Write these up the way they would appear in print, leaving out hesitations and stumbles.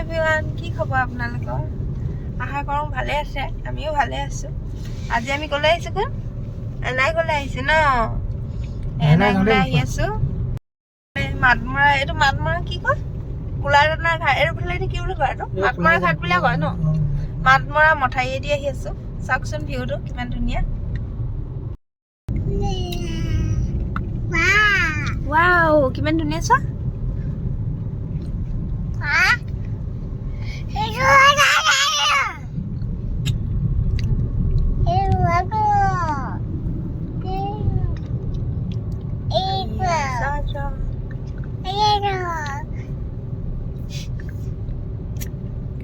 Everyone, কি খবৰ আপোনালোকৰ? আশা কৰোঁ ভালে আছে, আমিও ভালে আছোঁ। আজি আমি ক'লৈ আহিছোঁ কোন? এনাই ক'লৈ আহিছোঁ ন? এনাই ক'লৈ আহি আছোঁ। মাতমৰা, এইটো মাতমৰা কি কয়? কোলাৰনাৰ ঘাট, এইটো ফালেদি কি বুলি কয় এইটো? মাতমৰা ঘাট বুলিয়ে কয় ন? মাতমৰা মঠাইয়েদি আহি আছোঁ। চাওকচোন ভিউটো কিমান ধুনীয়া। ৱাও, কিমান ধুনীয়া চোৱা।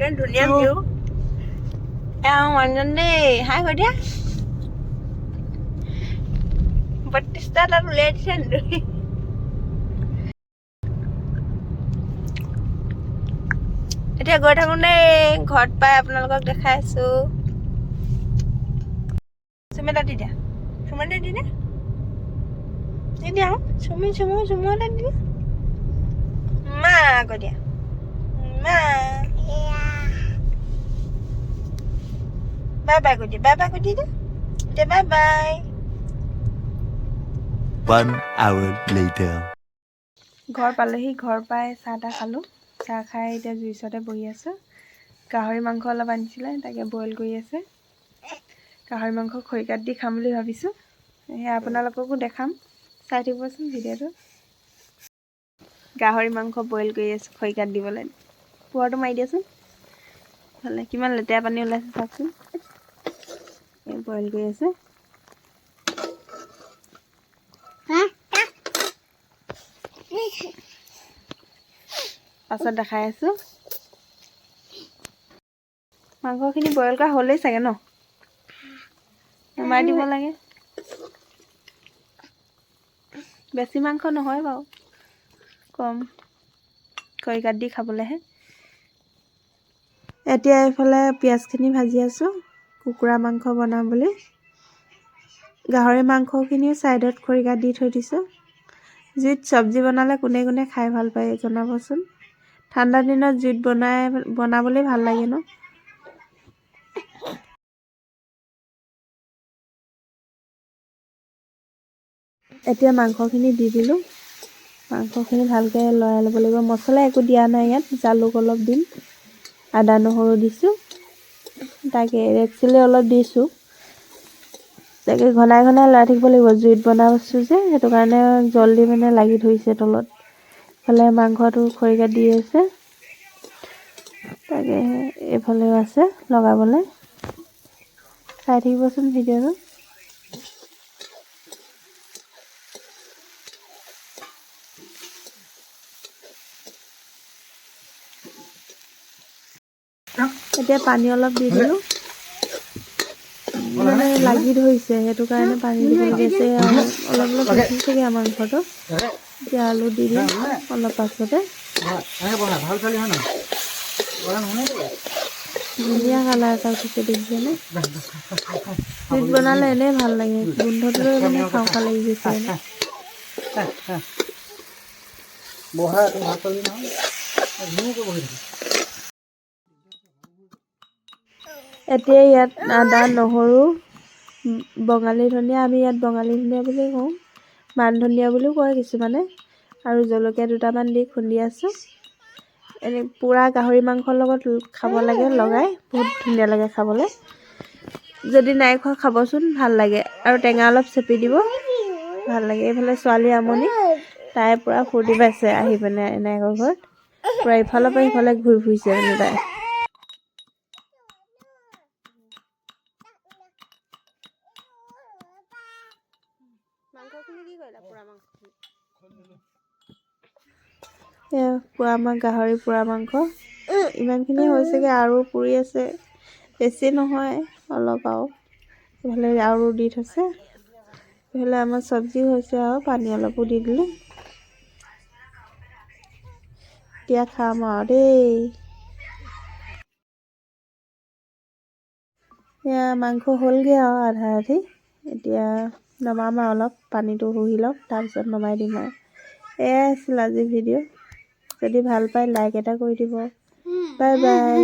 Kan dunia view. Yang mana nih? Hai kau dia. Betis dah lalu lihat sendiri. এতিয়া গৈ থাকোঁ দেই, ঘৰত পাই আপোনালোকক দেখাই আছোঁ। চুমি এটা দি দিয়া, চুমি এটা দি দিয়া, দি দিয়া চুমি এটা দি দিয়া। মা আকৌ দিয়া, মা বাই বাই কৈ দিয়া, বাই বাই কৈ দি দিয়া, এতিয়া বাই বাই। 1 hour later. ঘৰ পালেহি, ঘৰ পাই চাহ তাহ খালোঁ। চাহ খাই এতিয়া জুইৰ ওচৰতে বহি আছোঁ। গাহৰি মাংস অলপ আনিছিলে, তাকে বইল কৰি আছে। গাহৰি মাংস খৰিকাত দি খাম বুলি ভাবিছোঁ। সেয়া আপোনালোককো দেখাম, চাই থাকিবচোন ভিডিঅ'টো। গাহৰি মাংস বইল কৰি আছোঁ খৰিকাত দিবলৈ। পোৱাটো মাৰি দিয়াচোন, ভালে কিমান লেতেৰা পানী ওলাইছে চাওকচোন। এই বইল কৰি আছে। পাছত দেখাই আছোঁ। মাংসখিনি বইল কৰা হ'লেই চাগে ন? নমাই দিব লাগে। বেছি মাংস নহয় বাৰু, কম খৰিকাত দি খাবলৈহে। এতিয়া এইফালে পিঁয়াজখিনি ভাজি আছোঁ, কুকুৰা মাংস বনাম বুলি। গাহৰি মাংসখিনিও ছাইডত খৰিকাত দি থৈ দিছোঁ। জুইত চব্জি বনালে কোনে কোনে খাই ভাল পায় জনাবচোন। ঠাণ্ডা দিনত জুইত বনাবলৈ ভাল লাগে ন? এতিয়া মাংসখিনি দি দিলোঁ। মাংসখিনি ভালকৈ লৰাই ল'ব লাগিব। মছলা একো দিয়া নাই ইয়াত, জালুক অলপ দিম, আদা নহৰু দিছোঁ, তাকে ৰেড চিলি অলপ দিছোঁ। তাকে ঘনাই ঘনাই লৰাই থাকিব লাগিব, জুইত বনাইছোঁ যে সেইটো কাৰণে জলদি মানে লাগি ধৰিছে তলত। ইফালে মাংসটো খৰিকাত দি আছে, তাকে এইফালেও আছে লগাবলৈ। চাই থাকিবচোন ভিডিঅ'টো। এতিয়া পানী অলপ দি দিলোঁ, মানে লাগি ধৰিছে সেইটো কাৰণে পানী দিব লাগিছে। অলপ অলপ বেছিছেগৈ মাংসটো। এতিয়া আলু দি দিম অলপ পাছতে। ধুনীয়া কালাৰ এটা উঠিছে দেখিছেনে? জুইত বনালে এনেই ভাল লাগে, গোন্ধটো মানে খাওঁ খাওঁ লাগি গৈছে। এতিয়া ইয়াত আদা নহৰু, বঙালী ধনিয়া, আমি ইয়াত বঙালী ধনিয়া বুলি কওঁ, মান ধনিয়া বুলিও কয় কিছুমানে, আৰু জলকীয়া দুটামান দি খুন্দি আছোঁ। এনে পুৰা গাহৰি মাংসৰ লগত খাব লাগে লগাই, বহুত ধুনীয়া লাগে খাবলৈ। যদি নাই খোৱা খাবচোন, ভাল লাগে। আৰু টেঙা অলপ চেপি দিব, ভাল লাগে। এইফালে ছোৱালী আমনি, তাই পূৰা ফূৰ্তি পাইছে আহি পিনে এনায়েকৰ ঘৰত। পূৰা ইফালৰ পৰা সিফালে ঘূৰি ফুৰিছে মানে তাই। মাংসখিনি কি কৰিলা? পুৰা মাংসখিনি পুৰা গাহৰি পুৰা মাংস ইমানখিনি হৈছেগৈ, আৰু পুৰি আছে, বেছি নহয় অলপ আৰু। এইফালে আৰু দি থৈছে, এইফালে আমাৰ চব্জি হৈছে আৰু পানী অলপো দি দিলোঁ। এতিয়া খাম আৰু দেই। এয়া মাংস হ'লগৈ আৰু আধা আধি। এতিয়া নমাম আৰু অলপ, পানীটো শুহি লওক, তাৰপিছত নমাই দিম আৰু। এয়াই আছিল আজিৰ ভিডিঅ'। যদি ভাল পায় লাইক এটা কৰি দিব, বাই বাই।